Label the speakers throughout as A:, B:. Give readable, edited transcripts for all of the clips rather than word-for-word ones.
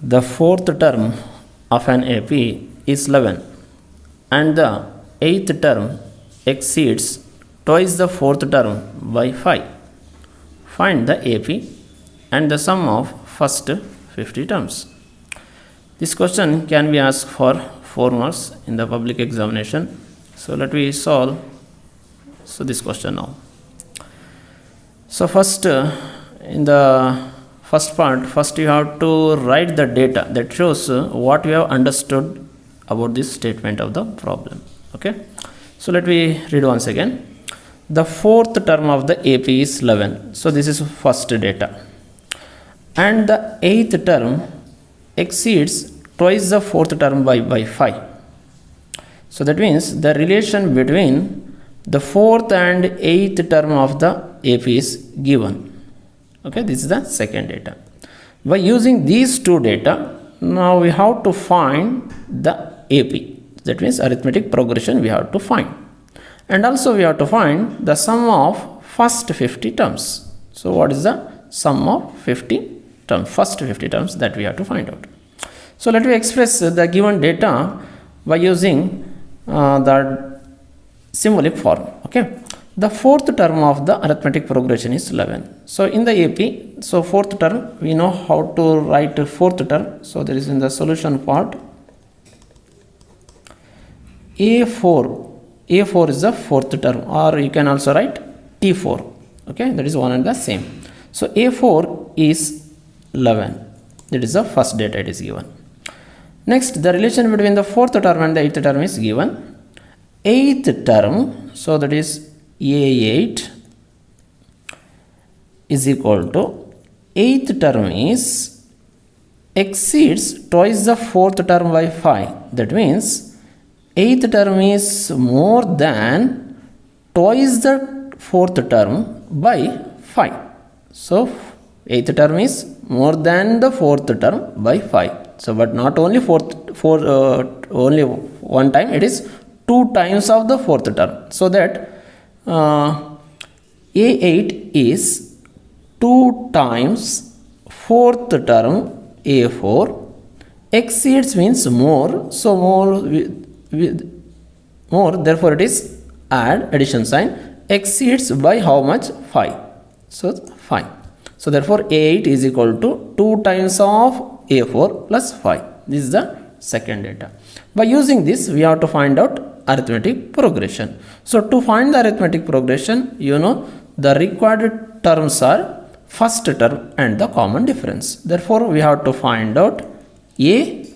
A: The fourth term of an AP is 11 and the eighth term exceeds twice the fourth term by 5. Find the AP and the sum of first 50 terms. This question can be asked for 4 marks in the public examination. So let me solve this question now. So first in the first part, you have to write the data that shows what you have understood about this statement of the problem. Okay, so let me read once again. The fourth term of the AP is 11. So this is first data. And the eighth term exceeds twice the fourth term by 5. So that means the relation between the fourth and eighth term of the AP is given. Okay, this is the second data. By using these two data, now we have to find the AP. That means arithmetic progression we have to find. And also we have to find the sum of first 50 terms. So what is the sum of 50 terms? First 50 terms that we have to find out. So let me express the given data by using the symbolic form. Okay. The fourth term of the arithmetic progression is 11. So in the AP, so fourth term, we know how to write fourth term. So there is in the solution part, A4 is the fourth term, or you can also write T4. Okay, that is one and the same. So A4 is 11. That is the first data it is given. Next, the relation between the fourth term and the eighth term is given. Eighth term, so that is A8 is equal to eighth term is exceeds twice the fourth term by 5. That means eighth term is more than twice the fourth term by 5. So eighth term is more than the fourth term by 5. So but not only only one time, it is 2 times of the fourth term. So that A8 is 2 times fourth term A4. Exceeds means more. So more, therefore it is addition sign. Exceeds by how much? 5. So 5. So therefore A8 is equal to 2 times of A4 plus 5. This is the second data. By using this, we have to find out arithmetic progression. So to find the arithmetic progression, you know the required terms are first term and the common difference. Therefore we have to find out A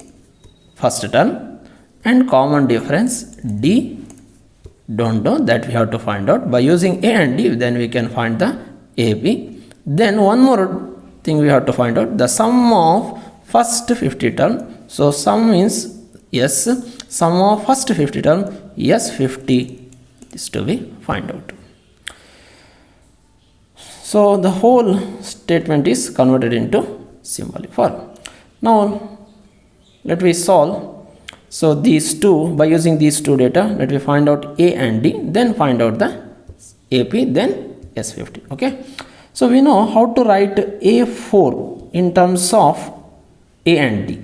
A: first term and common difference D don't know, that we have to find out. By using A and D, then we can find the AP. Then one more thing we have to find out, the sum of first 50 term. So sum means yes, sum of first 50 term, yes 50 is to be find out. So the whole statement is converted into symbolic form. Now let me solve. So these two, by using these two data, let me find out A and D, then find out the AP, then S50. Okay. So we know how to write A4 in terms of A and D.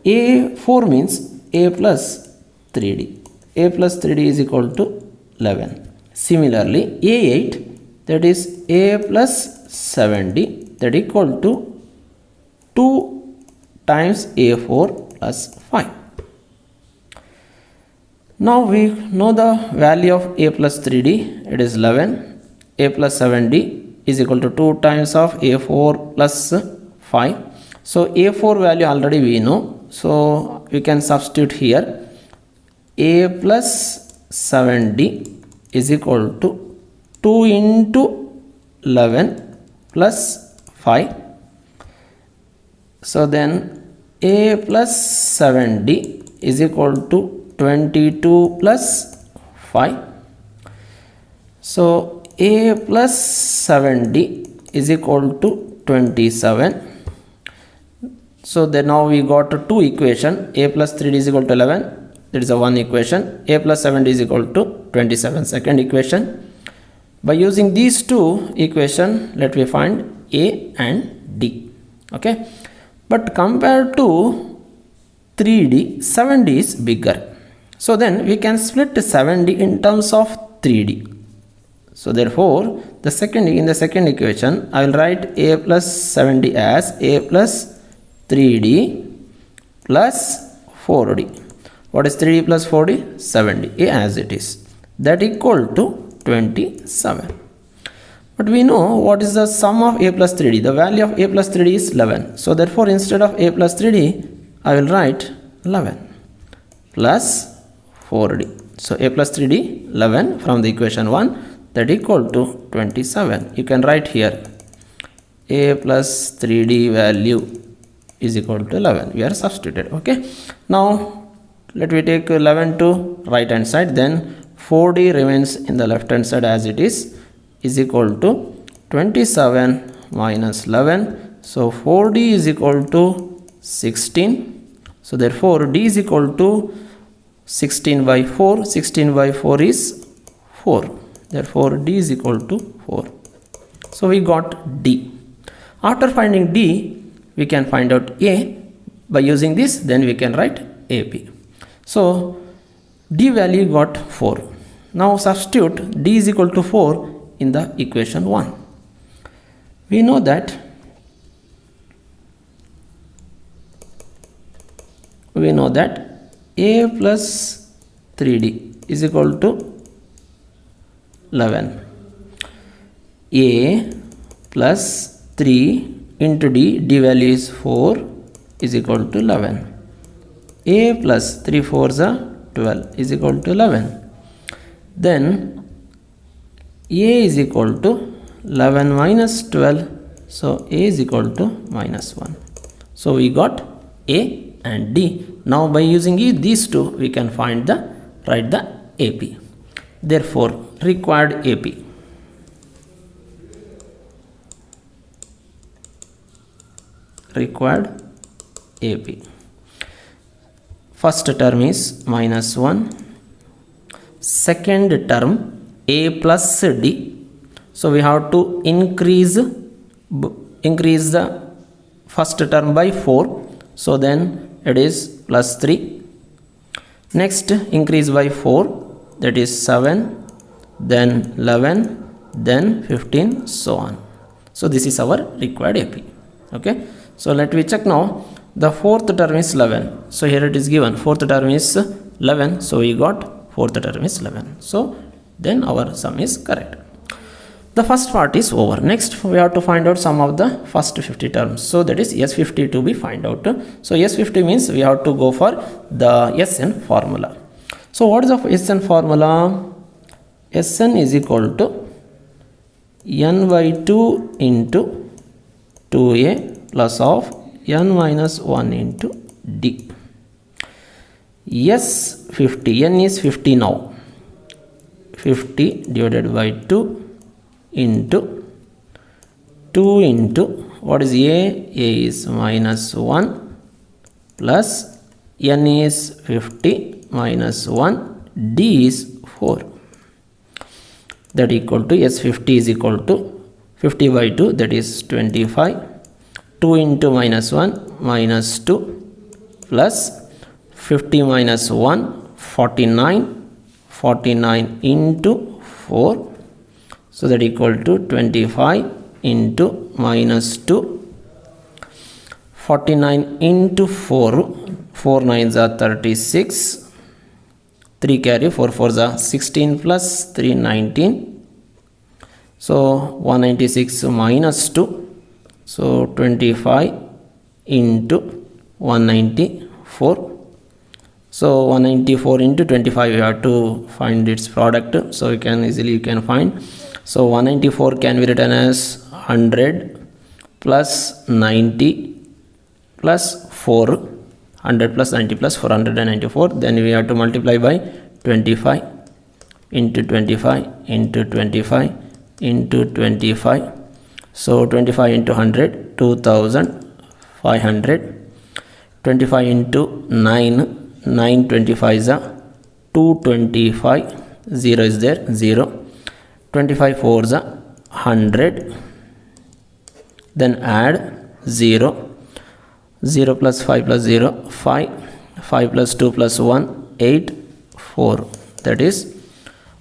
A: A4 means A plus 3D. A plus 3D is equal to 11. Similarly, A8, that is A plus 7D, that equal to 2 times A4 plus 5. Now we know the value of A plus 3D, it is 11. A plus 7D is equal to 2 times of A4 plus 5. So A4 value already we know. So we can substitute here. A plus 7D is equal to 2 into 11 plus 5. So then a plus 7d is equal to 22 plus 5. So a plus 7d is equal to 27. So then now we got two equation. A plus 3d is equal to 11. That is a one equation. A plus 7d is equal to 27. Second equation. By using these two equation, let me find a and d. Okay. But compared to 3d, 7d is bigger. So then we can split 7d in terms of 3d. So therefore, in the second equation, I will write a plus 7d as a plus 3d plus 4d. What is 3d plus 4d? 7d, a as it is. That equal to 27. But we know what is the sum of a plus 3d. The value of a plus 3d is 11. So therefore, instead of a plus 3d, I will write 11 plus 4d. So a plus 3d, 11 from the equation 1. That equal to 27. You can write here a plus 3d value is equal to 11. We are substituted. Okay. Now let me take 11 to right hand side. Then 4d remains in the left hand side as it is equal to 27 minus 11. So 4d is equal to 16. So therefore d is equal to 16 by 4. 16 by 4 is 4. Therefore d is equal to 4. So we got d. After finding d, we can find out a. By using this, then we can write ap. So d value got 4. Now substitute d is equal to 4 in the equation 1. We know that a plus 3d is equal to 11. A plus 3 into d value is 4 is equal to 11. A plus 3 4s are 12 is equal to 11. Then a is equal to 11 minus 12. So a is equal to minus 1. So we got a and d. Now by using these two, we can write the AP. Therefore, required AP. First term is minus 1. Second term a plus d. So we have to increase the first term by 4. So then it is plus 3. Next increase by 4. That is 7, then 11, then 15, so on. So this is our required AP. Okay. So let me check now. The fourth term is 11. So here it is given. Fourth term is 11. So we got fourth term is 11. So then our sum is correct. The first part is over. Next we have to find out sum of the first 50 terms. So that is S50 to be find out. So S50 means we have to go for the SN formula. So what is the SN formula? Sn is equal to n by 2 into 2a plus of n minus 1 into d. S50, n is 50 now. 50 divided by 2 into 2 into what is a? A is minus 1 plus n is 50 minus 1, d is 4. That equal to S50 is equal to 50 by 2, that is 25. 2 into minus 1 minus 2 plus 50 minus 1 49. 49 into 4. So that equal to 25 into minus 2. 49 into 4. 4 9s are 36. 3 carry 4 4s are 16 plus 3 19. So 196 minus 2. So 25 into 194. So 194 into 25 you have to find its product. So you can find. So 194 can be written as 100 plus 90 plus 4, 100 plus 90 plus 494. Then we have to multiply by 25 into 25 into 25 into 25. So 25 into 100, 2500. 25 into 9, 925 is a 225, 0 is there, 0. 25 4 is a 100. Then add 0. 0 plus 5 plus 0, 5. 5 plus 2 plus 1, 8. 4. That is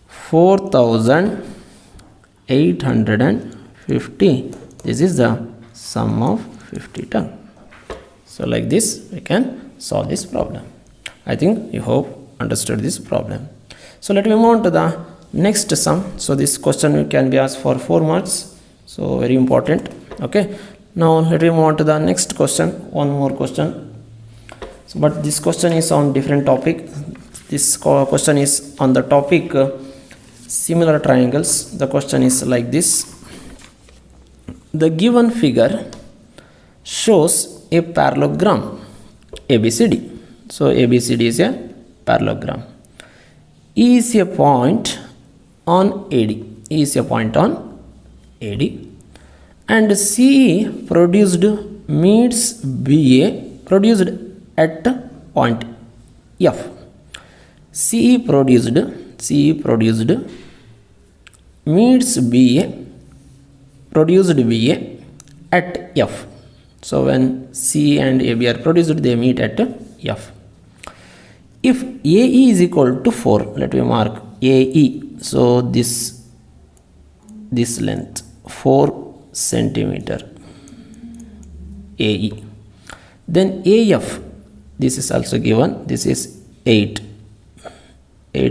A: 4850. This is the sum of 50 terms. So like this we can solve this problem. I think you hope understood this problem. So let me move on to the next sum. So this question can be asked for 4 marks. So very important. Okay. Now let me move on to the next question. One more question. So, but this question is on different topic. This question is on the topic similar triangles. The question is like this. The given figure shows a parallelogram ABCD. So ABCD is a parallelogram. E is a point on AD. E is a point on AD. And CE produced meets BA produced at point F. CE produced meets BA produced BA at F. So when C and AB are produced, they meet at F. If AE is equal to 4, let me mark AE. So this length 4 centimeter AE. Then AF, this is also given. This is 8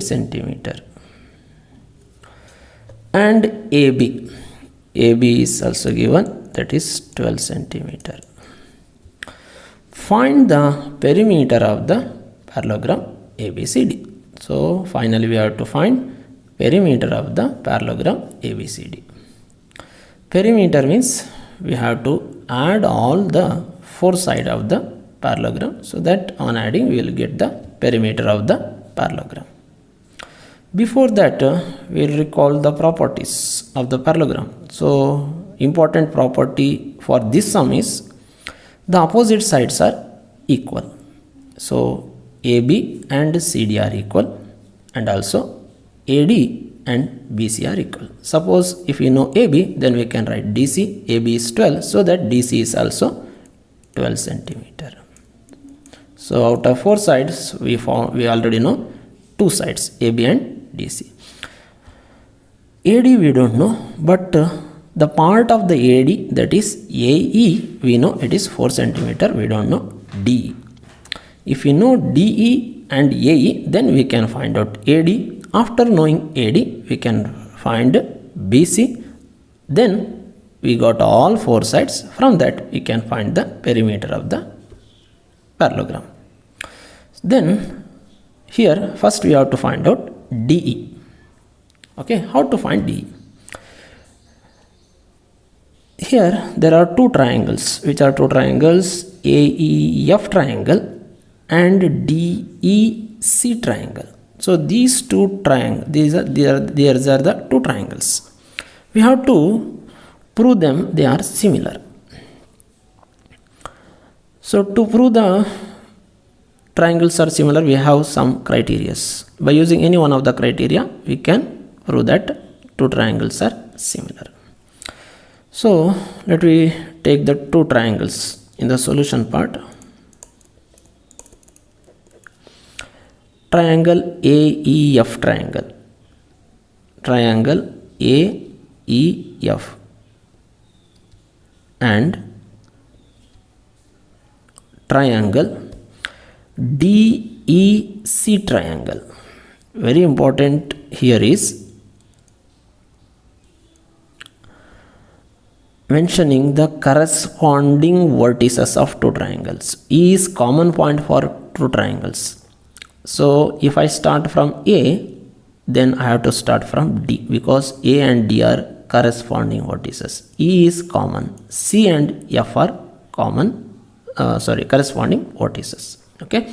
A: centimeter. And AB is also given. That is 12 centimeter. Find the perimeter of the parallelogram ABCD. So finally we have to find perimeter of the parallelogram ABCD. Perimeter means we have to add all the 4 sides of the parallelogram, so that on adding we will get the perimeter of the parallelogram. Before that we will recall the properties of the parallelogram. So important property for this sum is the opposite sides are equal. So AB and CD are equal, and also AD and BC are equal. Suppose if we know AB, then we can write DC. AB is 12, so that DC is also 12 centimeter. So out of 4 sides we already know 2 sides, AB and DC. AD we don't know, but the part of the AD, that is AE, we know it is 4 centimeter. We don't know DE. If we know DE and AE, then we can find out AD. After knowing AD, we can find BC. Then we got all 4 sides. From that we can find the perimeter of the parallelogram. Then here first we have to find out DE. Okay, how to find DE? Here there are 2 triangles. Which are 2 triangles? AEF triangle and DEC triangle. So these 2 triangles, these are the 2 triangles. We have to prove them they are similar. So to prove the triangles are similar, we have some criteria. By using any one of the criteria, we can prove that 2 triangles are similar. So let me take the 2 triangles in the solution part. Triangle AEF triangle. Triangle AEF and triangle DEC triangle. Very important here is mentioning the corresponding vertices of 2 triangles. E is common point for 2 triangles. So if I start from A, then I have to start from D, because A and D are corresponding vertices. E is common. C and F are common. corresponding vertices. Okay.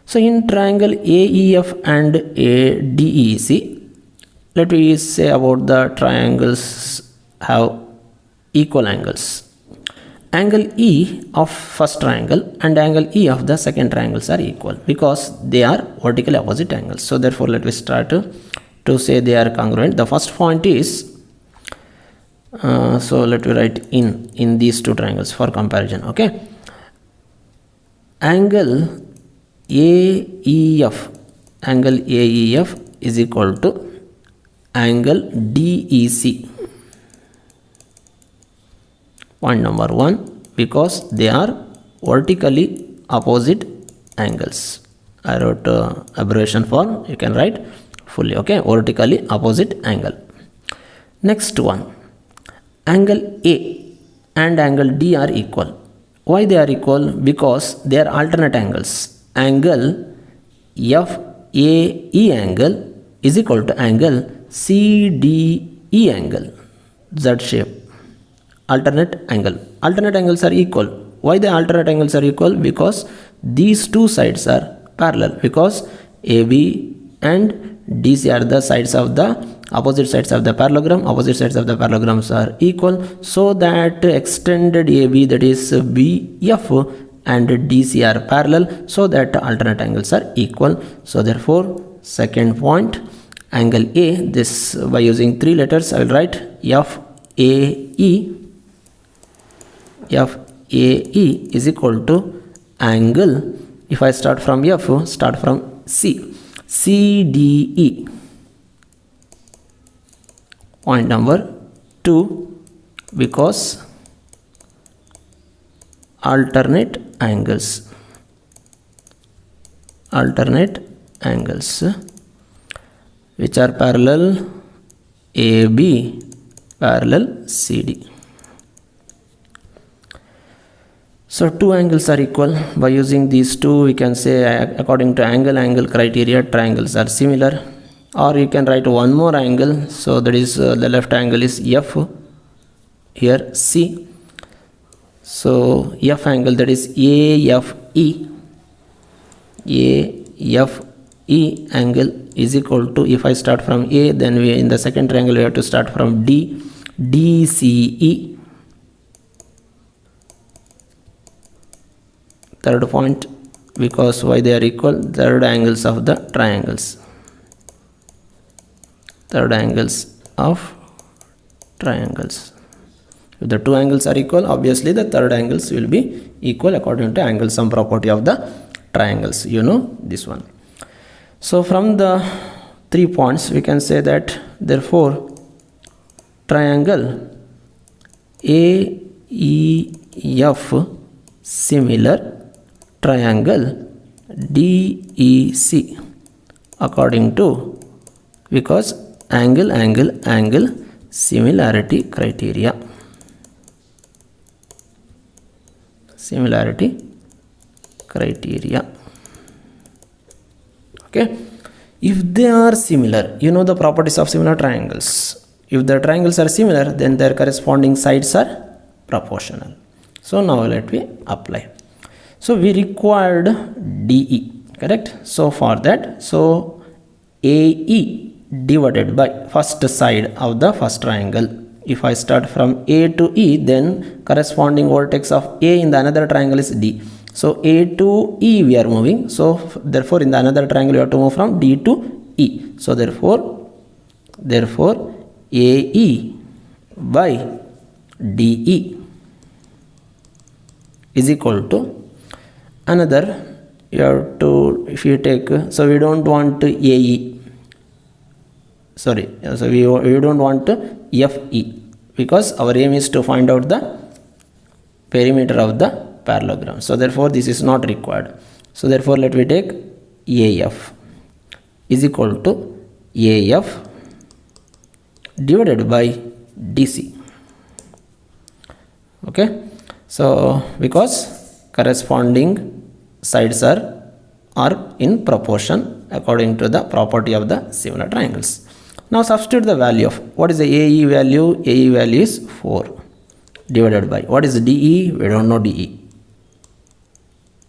A: So in triangle AEF and ADEC, let me say about the triangles have equal angles. Angle E of first triangle and angle E of the second triangles are equal because they are vertically opposite angles. So therefore let me start to say they are congruent. The first point is, so let me write in these two triangles for comparison. Okay, angle AEF is equal to angle DEC. Point number 1, because they are vertically opposite angles. I wrote abbreviation form, you can write fully. Okay, vertically opposite angle. Next one, angle A and angle D are equal. Why they are equal? Because they are alternate angles. Angle FAE angle is equal to angle CDE angle, Z shape. Alternate angles are equal. Why the alternate angles are equal? Because these two sides are parallel, because AB and DC are the sides of the opposite sides of the parallelogram. Opposite sides of the parallelograms are equal, so that extended AB, that is BF, and DC are parallel, so that alternate angles are equal. So therefore second point, angle A, this by using three letters I will write FAE is equal to angle, if I start from F, start from C, CDE. Point number 2, because alternate angles which are parallel, AB parallel CD. So two angles are equal. By using these two, we can say according to angle criteria, triangles are similar. Or you can write one more angle. So that is the left angle is F, here C. So F angle, that is AFE angle is equal to, if I start from A, then we in the second triangle we have to start from D, DCE. Third point, because why they are equal? Third angles of the triangles. If the two angles are equal, obviously the third angles will be equal according to angle sum property of the triangles. You know this one. So from the 3 points we can say that therefore triangle AEF similar triangle DEC according to, because angle similarity criteria. Okay, if they are similar, you know the properties of similar triangles. If the triangles are similar, then their corresponding sides are proportional. So now let me apply. So we required DE, correct? So for that, so AE divided by first side of the first triangle. If I start from A to E, then corresponding vertex of A in the another triangle is D. So A to E we are moving. So therefore in the another triangle you have to move from D to E. So therefore AE by DE is equal to another, you have to, if you take, so we don't want AE, sorry, so we don't want FE, because our aim is to find out the perimeter of the parallelogram. So therefore this is not required. So therefore let me take AF is equal to AF divided by DC. Okay, so because corresponding sides are in proportion according to the property of the similar triangles. Now substitute the value of, what is the AE value? AE value is 4 divided by, what is DE? We don't know DE.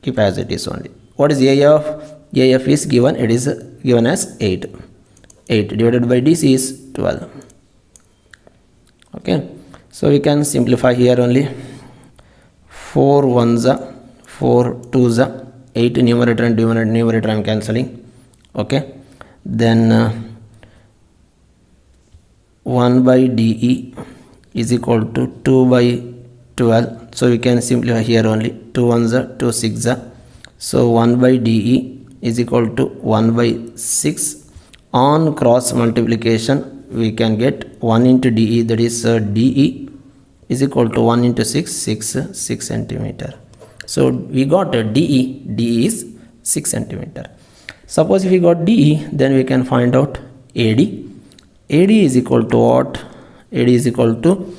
A: keep as it is only. What is AF? AF is given, it is given as 8. 8 divided by DC is 12. Okay, so we can simplify here only. 4 ones are 4 twos are 8, numerator and numerator I am cancelling. Okay, then 1 by DE is equal to 2 by 12. So we can simplify here only. 2 ones are 2 6 are. So 1 by DE is equal to 1 by 6. On cross multiplication we can get 1 into DE, that is DE is equal to 1 into 6 centimeter. So we got DE is 6 centimeter. Suppose if we got DE, then we can find out AD. AD is equal to what? AD is equal to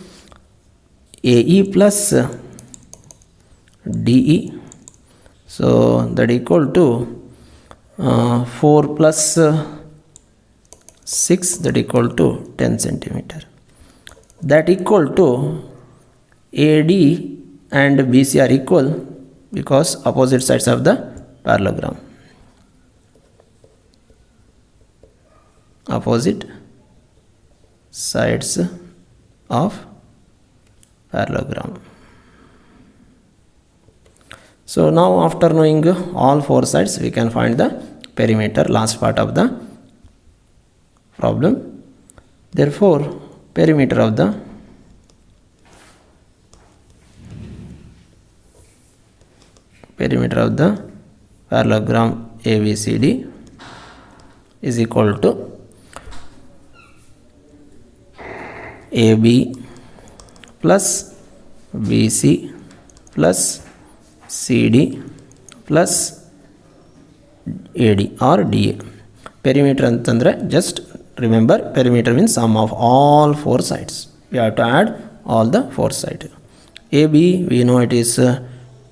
A: AE plus DE. So that equal to 4 plus 6, that equal to 10 centimeter. That equal to AD and BC are equal because opposite sides of the parallelogram. Opposite sides of parallelogram. So now after knowing all four sides, we can find the perimeter, last part of the problem. Therefore, perimeter of the parallelogram ABCD is equal to AB plus BC plus CD plus AD or DA. Perimeter antandre just remember, perimeter means sum of all four sides. We have to add all the four sides. AB we know it is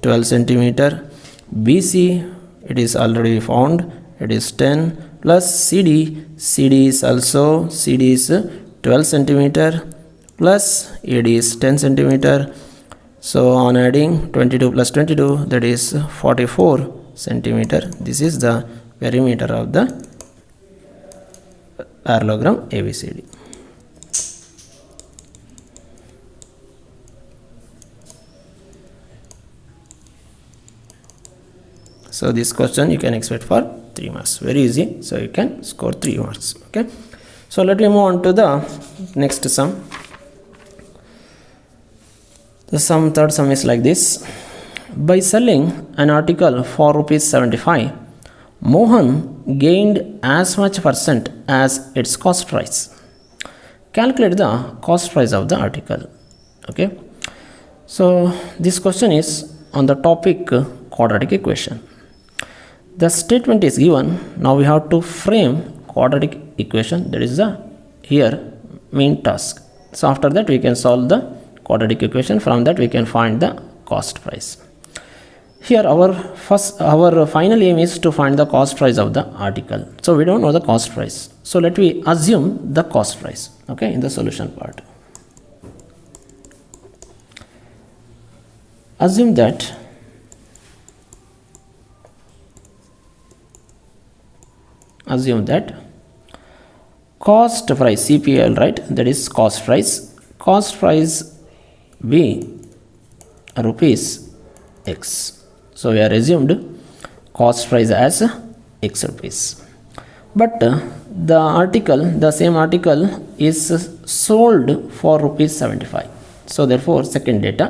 A: 12 centimeter. BC it is already found, it is 10 plus CD is also 12 centimeter plus AD is 10 centimeter. So on adding 22 plus 22, that is 44 centimeter. This is the perimeter of the parallelogram ABCD. So this question you can expect for 3 marks. Very easy. So you can score 3 marks. Okay. So let me move on to the next sum. The third sum is like this. By selling an article for ₹75, Mohan gained as much percent as its cost price. Calculate the cost price of the article. Okay. So this question is on the topic quadratic equation. The statement is given. Now we have to frame quadratic equation. That is the here main task. So after that we can solve the quadratic equation. From that we can find the cost price. Here our final aim is to find the cost price of the article. So we don't know the cost price. So let me assume the cost price. Okay, in the solution part. Assume that cost price CPL, right? That is cost price. Cost price be rupees X. So we are assumed cost price as X rupees. But the same article is sold for ₹75. So therefore second data,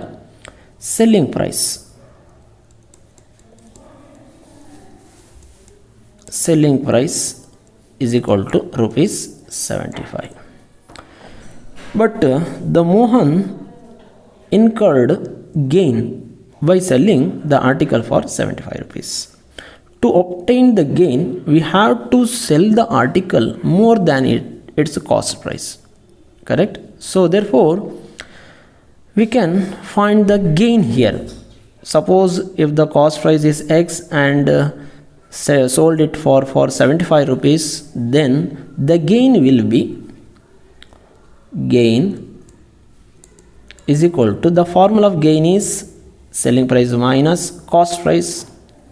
A: selling price is equal to ₹75. But the Mohan incurred gain by selling the article for ₹75. To obtain the gain, we have to sell the article more than its cost price. Correct? So therefore, we can find the gain here. Suppose if the cost price is X and sold it for ₹75, then the gain will be is equal to, the formula of gain is selling price minus cost price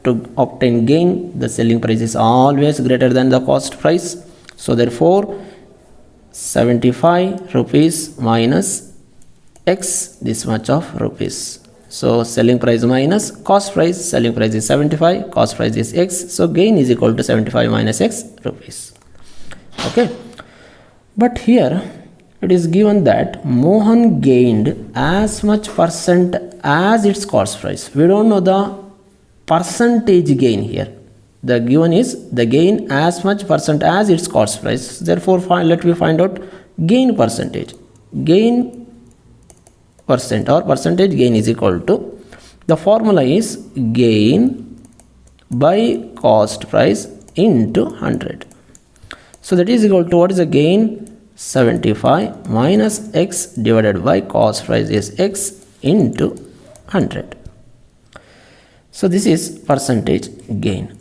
A: to obtain gain, the selling price is always greater than the cost price. So therefore 75 rupees minus X, this much of rupees. So selling price minus cost price, selling price is 75, cost price is X, so gain is equal to 75 minus X rupees. Okay, but here it is given that Mohan gained as much percent as its cost price. We don't know the percentage gain here. The given is the gain as much percent as its cost price. Therefore let me find out gain percentage. Gain percent or percentage gain is equal to, the formula is gain by cost price into 100. So that is equal to, what is the gain? 75 minus X divided by cost price is X into 100. So this is percentage gain.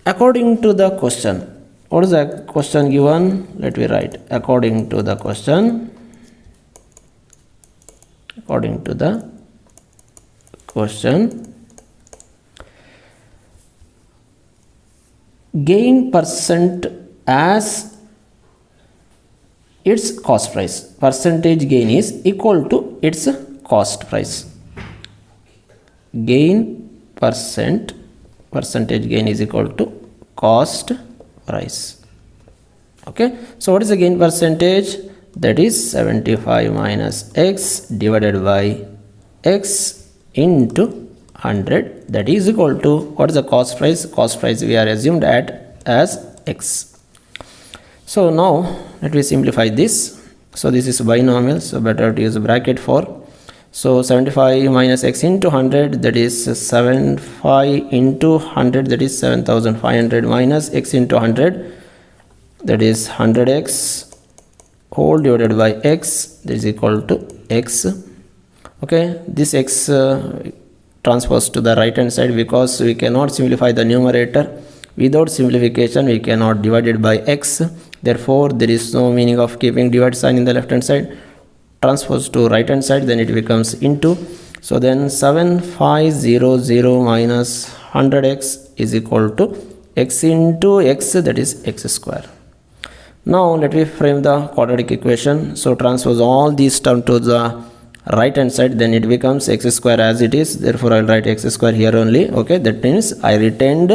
A: According to the question, what is the question given? Let me write. According to the question, gain percent as its cost price. Percentage gain is equal to its cost price. Gain percentage gain is equal to cost price. Okay, so what is the gain percentage? That is 75 minus X divided by X into 100, that is equal to, what is the cost price? Cost price we are assumed at as X. So now let me simplify this. So this is binomial, so better to use a bracket for. So 75 minus X into 100, that is 75 into 100, that is 7500 minus X into 100, that is 100X whole divided by X, that is equal to X. Okay, this X transfers to the right hand side because we cannot simplify the numerator. Without simplification we cannot divide it by X. Therefore there is no meaning of keeping divide sign in the left hand side. Transfers to right hand side, then it becomes into. So then 7500 minus 100X is equal to X into X, that is X square. Now let me frame the quadratic equation. So transpose all these terms to the right hand side, then it becomes X square as it is. Therefore I will write X square here only. Okay, that means I retained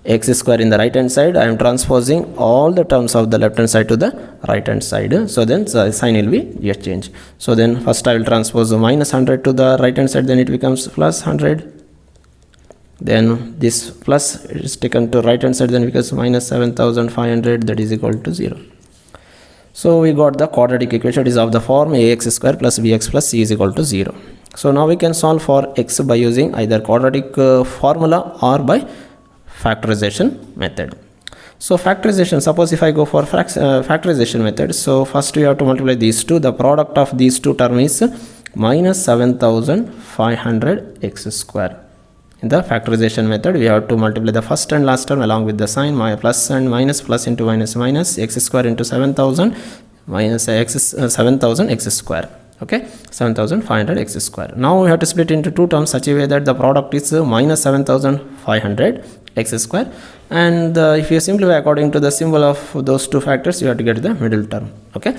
A: X square in the right hand side. I am transposing all the terms of the left hand side to the right hand side. So then the sign will be just change. So then first I will transpose minus 100 to the right hand side, then it becomes plus 100. Then this plus is taken to right hand side, then becomes minus 7500, that is equal to 0. So we got the quadratic equation. It is of the form ax square plus bx plus c is equal to 0. So now we can solve for x by using either quadratic formula or by factorization method. So factorization, suppose if I go for factorization method, so first we have to multiply these two. The product of these two terms is minus 7500 x square. In the factorization method, we have to multiply the first and last term along with the sign, plus and minus, plus into minus minus, x square into 7000 minus 7000 x square. Okay, 7500 x square. Now we have to split into two terms such a way that the product is minus 7500 x square, and if you simplify according to the symbol of those two factors, you have to get the middle term. Okay,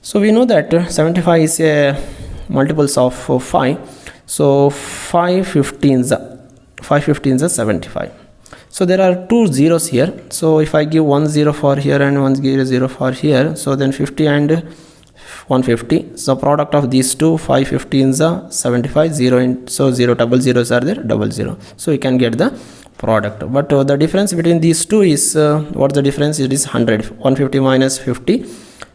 A: so we know that 75 is a multiples of 5. So 5 15s are 75. So there are two zeros here. So if I give 1 0 for here and 1 0 for here, so then 50 and 150. So product of these two, 5 15s are 75, 0 in, so 0 double zeros are there, double 0. So you can get the product. But the difference between these two is, what's the difference? It is 100. 150 minus 50.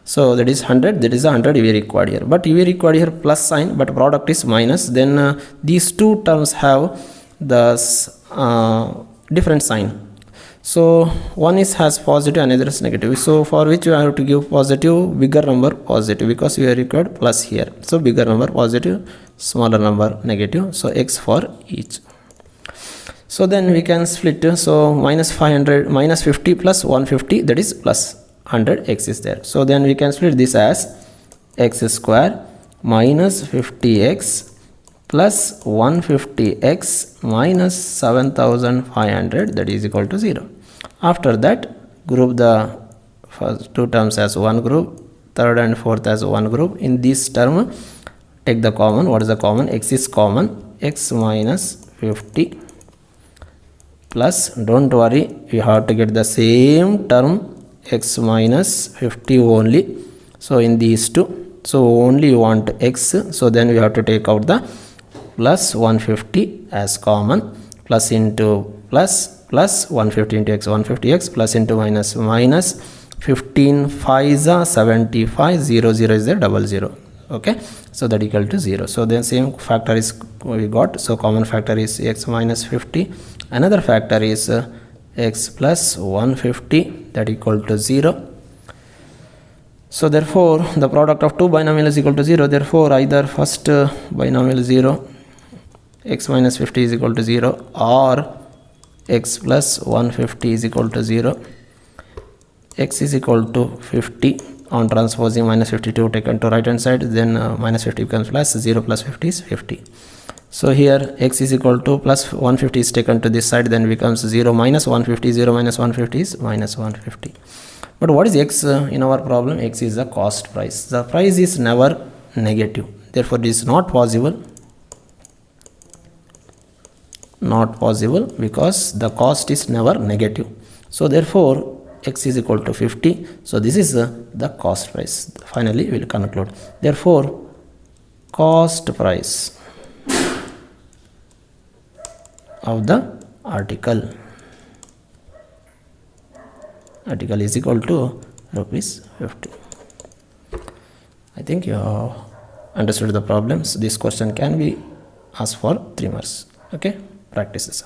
A: So that is 100, that is 100 we required here. But we required here plus sign, but product is minus. Then these two terms have the different sign. So one is has positive, another is negative. So for which you have to give positive, bigger number positive, because we are required plus here. So bigger number positive, smaller number negative. So x for each. So then we can split. So minus 500 minus 50 plus 150, that is plus 100, x is there. So then we can split this as x square minus 50x plus 150x minus 7500, that is equal to 0. After that, group the first two terms as one group, third and fourth as one group. In this term, take the common. What is the common? X is common. X minus 50 plus, don't worry, we have to get the same term, x minus 50 only. So in these two, so only you want x, so then we have to take out the plus 150 as common, plus into plus 150 into x, 150x, plus into minus 15 5s are 75, 0 0 is there, double 0. Okay, so that equal to 0. So then same factor is we got, so common factor is x minus 50, another factor is x plus 150, that equal to 0. So therefore the product of two binomials is equal to 0. Therefore either first binomial 0, x minus 50 is equal to 0, or x plus 150 is equal to 0. X is equal to 50, on transposing minus 52 taken to right hand side, then minus 50 becomes plus, 0 plus 50 is 50. So here x is equal to plus 150 is taken to this side, then becomes 0 minus 150, 0 minus 150 is minus 150. But what is x in our problem? X is the cost price. The price is never negative, therefore it is not possible because the cost is never negative. So therefore x is equal to 50. So this is the cost price. Finally we will conclude. Therefore cost price of the article is equal to rupees 50. I think you have understood the problems. This question can be asked for 3 marks. Okay, practice this.